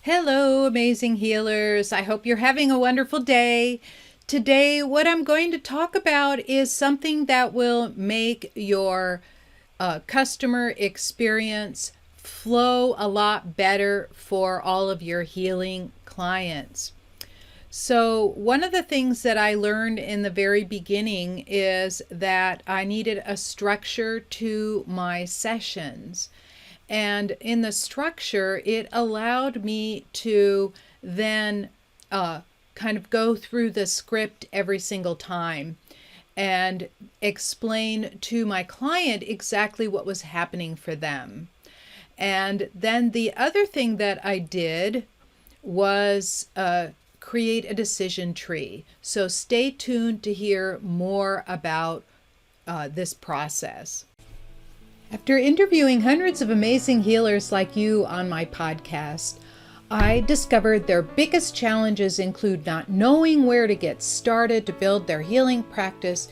Hello, amazing healers. I hope you're having a wonderful day. Today, what I'm going to talk about is something that will make your customer experience flow a lot better for all of your healing clients. So, one of the things that I learned in the very beginning is that I needed a structure to my sessions. And in the structure, it allowed me to then kind of go through the script every single time and explain to my client exactly what was happening for them. And then the other thing that I did was create a decision tree. So stay tuned to hear more about this process. After interviewing hundreds of amazing healers like you on my podcast, I discovered their biggest challenges include not knowing where to get started to build their healing practice,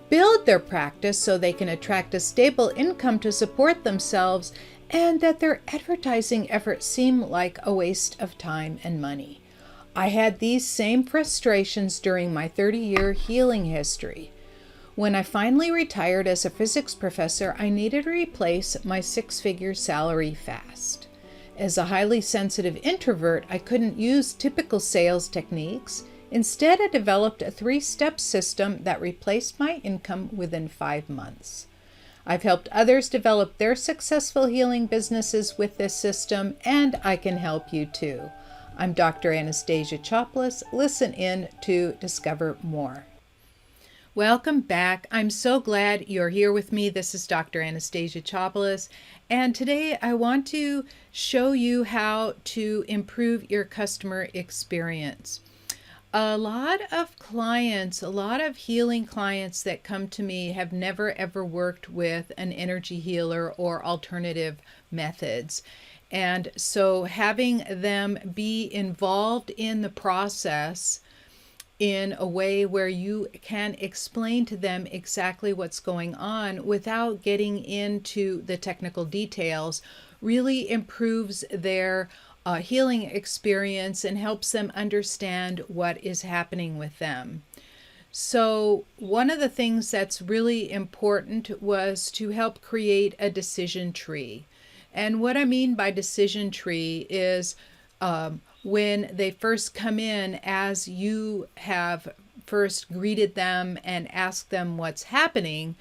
build their practice so they can attract a stable income to support themselves, and that their advertising efforts seem like a waste of time and money. I had these same frustrations during my 30-year healing history. When I finally retired as a physics professor, I needed to replace my six-figure salary fast. As a highly sensitive introvert, I couldn't use typical sales techniques. Instead, I developed a 3-step system that replaced my income within 5 months. I've helped others develop their successful healing businesses with this system, and I can help you too. I'm Dr. Anastasia Chopelas. Listen in to discover more. Welcome back. I'm so glad you're here with me. This is Dr. Anastasia Chopelas, and today I want to show you how to improve your customer experience. A lot of clients, a lot of healing clients that come to me have never ever worked with an energy healer or alternative methods. And so having them be involved in the process in a way where you can explain to them exactly what's going on without getting into the technical details really improves their healing experience and helps them understand what is happening with them. So one of the things that's really important was to help create a decision tree. And what I mean by decision tree is when they first come in, as you have first greeted them and asked them what's happening,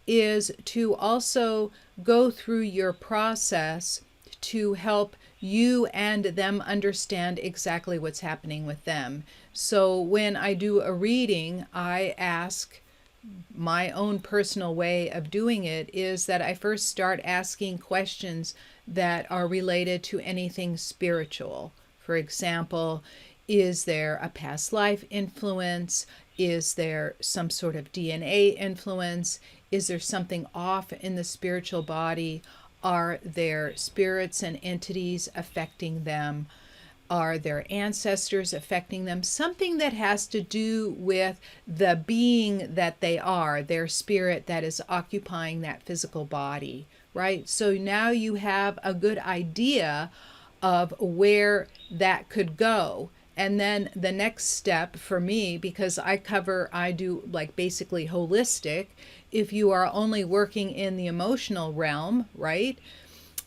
is to also go through your process to help you and them understand exactly what's happening with them. So when I do a reading, I ask, my own personal way of doing it is that I first start asking questions that are related to anything spiritual. For example, is there a past life influence? Is there some sort of DNA influence? Is there something off in the spiritual body? Are there spirits and entities affecting them? Are their ancestors affecting them? Something that has to do with the being that they are, their spirit that is occupying that physical body, right? So now you have a good idea of where that could go. And then the next step for me, because I do like basically holistic, if you are only working in the emotional realm, right?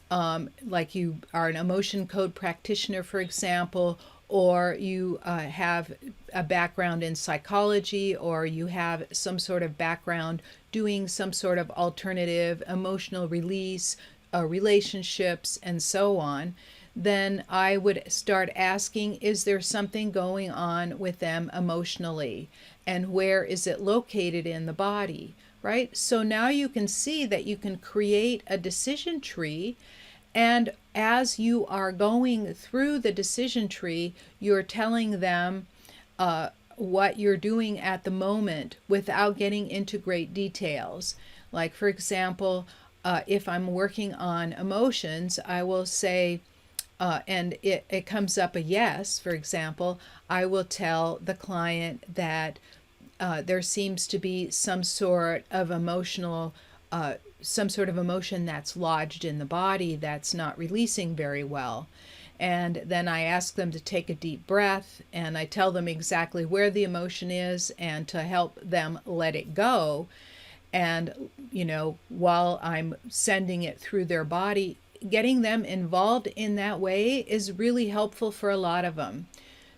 Like you are an emotion code practitioner, for example, or you have a background in psychology, or you have some sort of background doing some sort of alternative emotional release, relationships, and so on, then I would start asking, is there something going on with them emotionally? And where is it located in the body, right? So now you can see that you can create a decision tree. And as you are going through the decision tree, you're telling them what you're doing at the moment without getting into great details. Like, for example, if I'm working on emotions, I will say, and it comes up a yes, for example, I will tell the client that there seems to be some sort of emotional some sort of emotion that's lodged in the body that's not releasing very well. And then I ask them to take a deep breath, and I tell them exactly where the emotion is and to help them let it go. And, while I'm sending it through their body, getting them involved in that way is really helpful for a lot of them.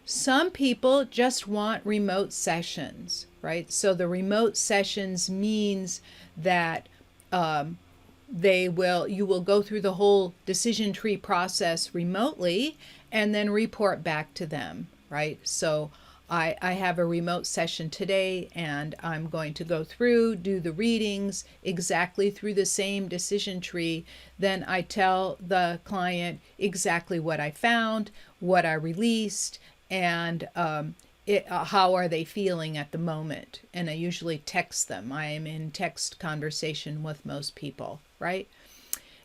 Some people just want remote sessions, right? So the remote sessions means that you will go through the whole decision tree process remotely and then report back to them, right? So I have a remote session today, and I'm going to go through, do the readings exactly through the same decision tree. Then I tell the client exactly what I found, what I released, and how are they feeling at the moment. And I usually text them. I am in text conversation with most people, right?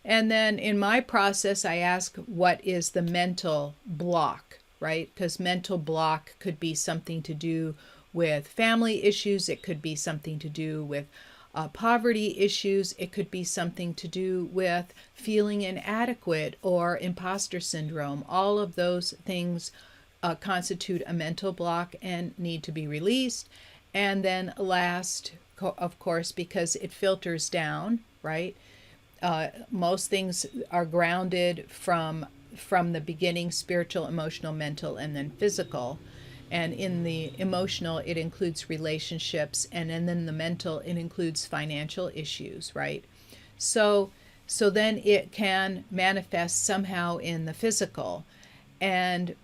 And then in my process, I ask, what is the mental block, right? Because mental block could be something to do with family issues. It could be something to do with poverty issues. It could be something to do with feeling inadequate or imposter syndrome. All of those things constitute a mental block and need to be released. And then last, of course, because it filters down, right? Most things are grounded from the beginning: spiritual, emotional, mental, and then physical. And in the emotional, it includes relationships, and then the mental, it includes financial issues, right? So then it can manifest somehow in the physical. And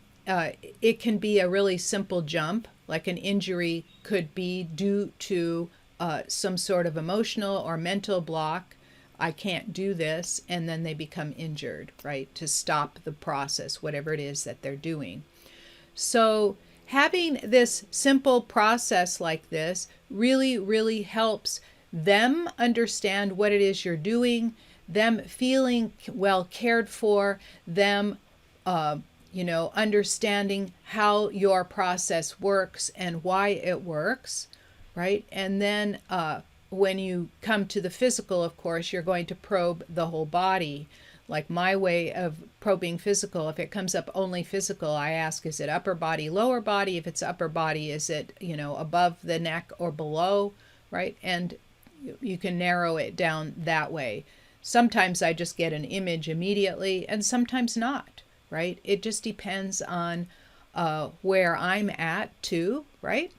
it can be a really simple jump, like an injury could be due to some sort of emotional or mental block. I can't do this, and then they become injured, right? To stop the process, whatever it is that they're doing. So having this simple process like this really, really helps them understand what it is you're doing, them feeling well cared for, them understanding how your process works and why it works, right? And then when you come to the physical, of course, you're going to probe the whole body. Like my way of probing physical, if it comes up only physical, I ask, is it upper body, lower body? If it's upper body, is it, above the neck or below, right? And you can narrow it down that way. Sometimes I just get an image immediately, and sometimes not, right? It just depends on where I'm at too, right?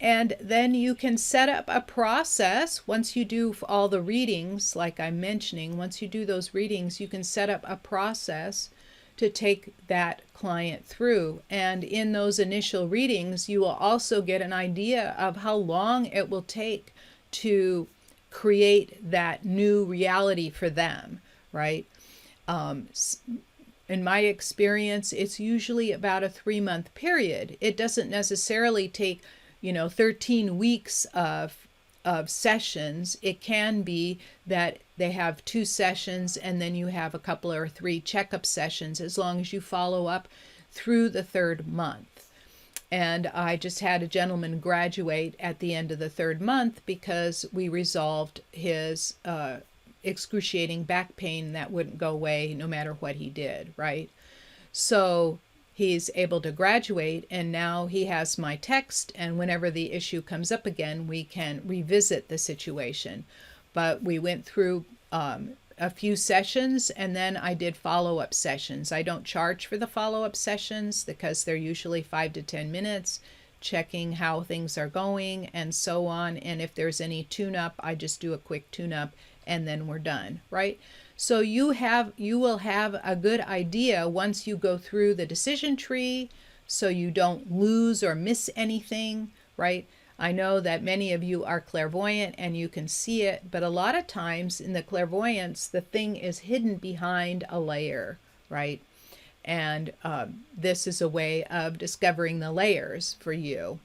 And then you can set up a process. Once you do all the readings, like I'm mentioning, once you do those readings, you can set up a process to take that client through. And in those initial readings, you will also get an idea of how long it will take to create that new reality for them, right? In my experience, it's usually about a 3-month period. It doesn't necessarily take 13 weeks of sessions. It can be that they have 2 sessions and then you have a couple or 3 checkup sessions, as long as you follow up through the 3rd month. And I just had a gentleman graduate at the end of the 3rd month because we resolved his excruciating back pain that wouldn't go away no matter what he did, right? So he's able to graduate, and now he has my text, and whenever the issue comes up again, we can revisit the situation. But we went through a few sessions, and then I did follow-up sessions. I don't charge for the follow-up sessions because they're usually 5 to 10 minutes, checking how things are going and so on. And if there's any tune-up, I just do a quick tune-up, and then we're done, right? So you will have a good idea once you go through the decision tree, so you don't lose or miss anything, right? I know that many of you are clairvoyant and you can see it, but a lot of times in the clairvoyance, the thing is hidden behind a layer, right? And this is a way of discovering the layers for you.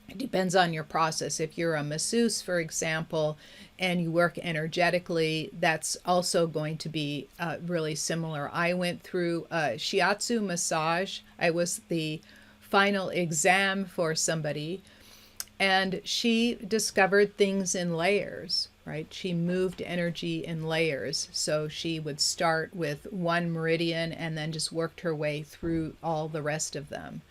It depends on your process. If you're a masseuse, for example, and you work energetically, that's also going to be really similar. I went through a shiatsu massage. I was the final exam for somebody, And she discovered things in layers, right? She moved energy in layers. So she would start with one meridian and then just worked her way through all the rest of them.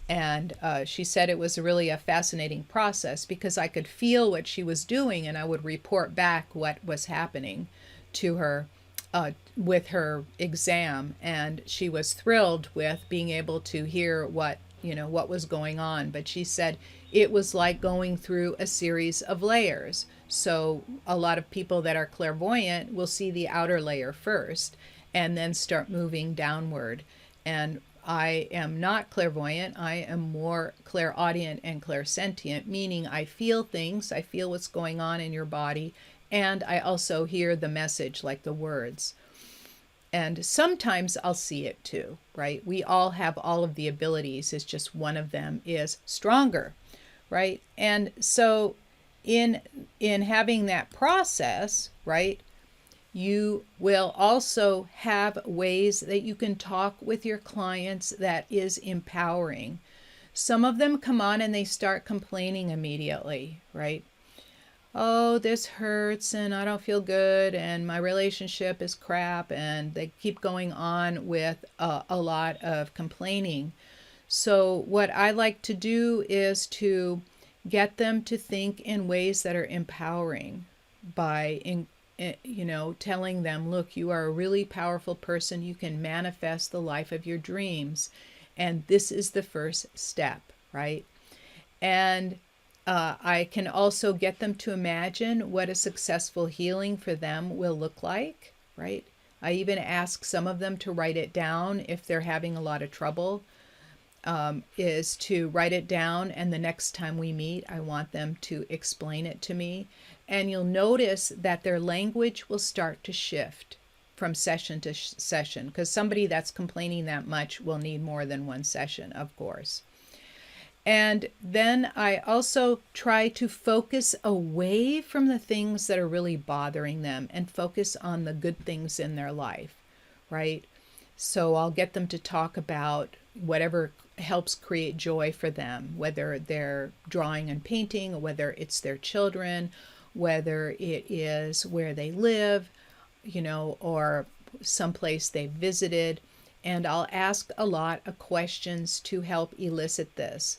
And she said it was really a fascinating process because I could feel what she was doing and I would report back what was happening to her with her exam. And she was thrilled with being able to hear what was going on. But she said it was like going through a series of layers. So a lot of people that are clairvoyant will see the outer layer first and then start moving downward. And I am not clairvoyant. I am more clairaudient and clairsentient, meaning I feel things. I feel what's going on in your body. And I also hear the message, like the words. And sometimes I'll see it too, right? We all have all of the abilities. It's just one of them is stronger, right? And so in having that process, right, you will also have ways that you can talk with your clients that is empowering. Some of them come on and they start complaining immediately, right? Oh, this hurts and I don't feel good and my relationship is crap, and they keep going on with a lot of complaining. So what I like to do is to get them to think in ways that are empowering by telling them, look, you are a really powerful person. You can manifest the life of your dreams. And this is the first step, right? And I can also get them to imagine what a successful healing for them will look like, right? I even ask some of them to write it down if they're having a lot of trouble, is to write it down. And the next time we meet, I want them to explain it to me. And you'll notice that their language will start to shift from session to session, because somebody that's complaining that much will need more than one session, of course. And then I also try to focus away from the things that are really bothering them and focus on the good things in their life, right? So I'll get them to talk about whatever helps create joy for them, whether they're drawing and painting, or whether it's their children, whether it is where they live, or someplace they visited. And I'll ask a lot of questions to help elicit this.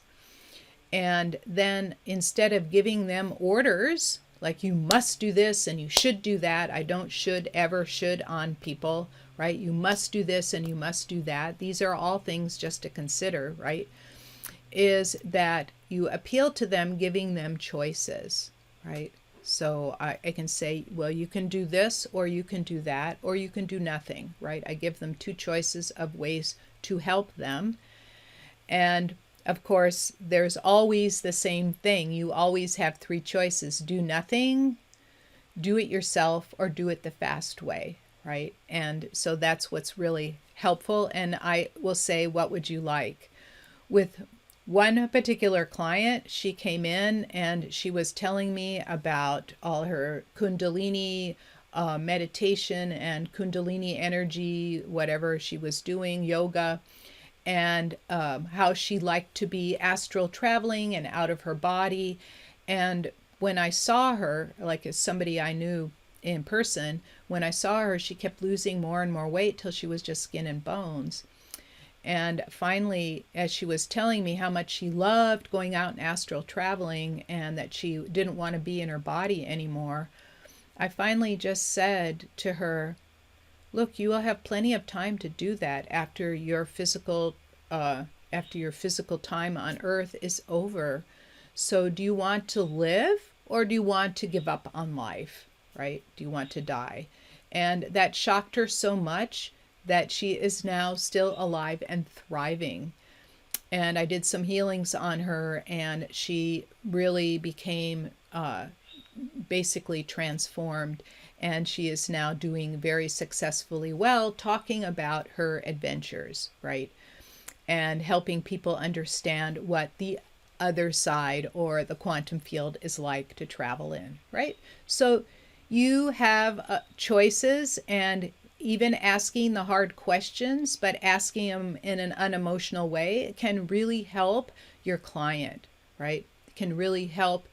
And then instead of giving them orders, like you must do this and you should do that, I don't should on people, right? You must do this and you must do that. These are all things just to consider, right? Is that you appeal to them, giving them choices, right? So I can say, well, you can do this, or you can do that, or you can do nothing, right? I give them two choices of ways to help them. And of course, there's always the same thing. You always have three choices: do nothing, do it yourself, or do it the fast way, right? And so that's what's really helpful. And I will say, what would you like? With one particular client, she came in and she was telling me about all her Kundalini meditation and Kundalini energy, whatever she was doing, yoga, and how she liked to be astral traveling and out of her body. And when I saw her, like as somebody I knew in person, when I saw her, she kept losing more and more weight till she was just skin and bones. And finally, as she was telling me how much she loved going out and astral traveling and that she didn't want to be in her body anymore, I finally just said to her, look, you will have plenty of time to do that after your physical time on Earth is over. So do you want to live, or do you want to give up on life, right? Do you want to die? And that shocked her so much that she is now still alive and thriving. And I did some healings on her, and she really became basically transformed. And she is now doing very successfully well, talking about her adventures, right? And helping people understand what the other side or the quantum field is like to travel in, right? So you have choices, and even asking the hard questions, but asking them in an unemotional way can really help your client, right? can really help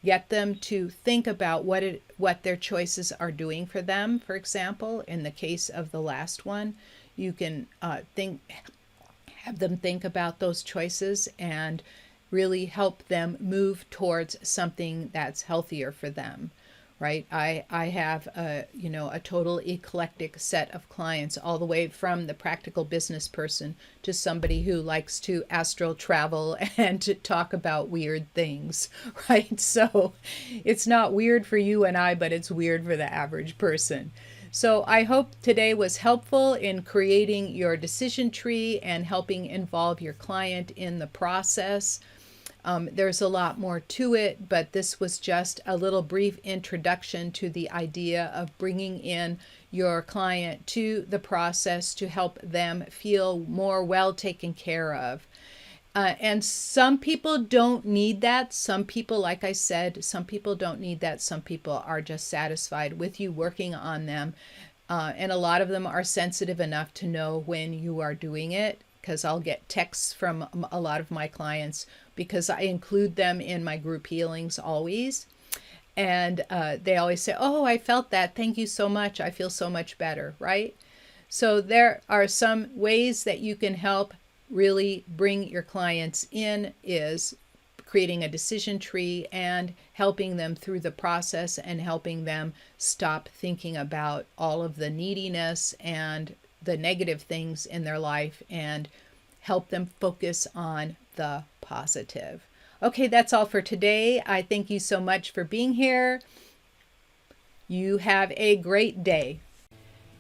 get them to think about what their choices are doing for them. For example, in the case of the last one, you can have them think about those choices and really help them move towards something that's healthier for them, right? I have a total eclectic set of clients, all the way from the practical business person to somebody who likes to astral travel and to talk about weird things, right? So it's not weird for you and I, but it's weird for the average person. So I hope today was helpful in creating your decision tree and helping involve your client in the process. There's a lot more to it, but this was just a little brief introduction to the idea of bringing in your client to the process to help them feel more well taken care of. And some people don't need that. Some people, like I said, some people don't need that. Some people are just satisfied with you working on them. And a lot of them are sensitive enough to know when you are doing it, because I'll get texts from a lot of my clients because I include them in my group healings always. And they always say, oh, I felt that. Thank you so much. I feel so much better, right? So there are some ways that you can help really bring your clients in, is creating a decision tree and helping them through the process and helping them stop thinking about all of the neediness and the negative things in their life and help them focus on the positive. Okay, that's all for today. I thank you so much for being here. You have a great day.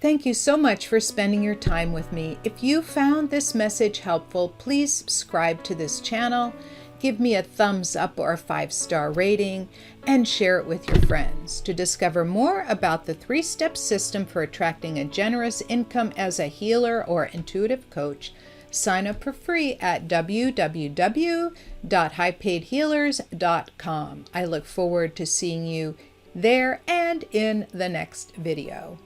Thank you so much for spending your time with me. If you found this message helpful, please subscribe to this channel, give me a thumbs up or a 5-star rating, and share it with your friends. To discover more about the 3-step system for attracting a generous income as a healer or intuitive coach, sign up for free at www.highpaidhealers.com. I look forward to seeing you there and in the next video.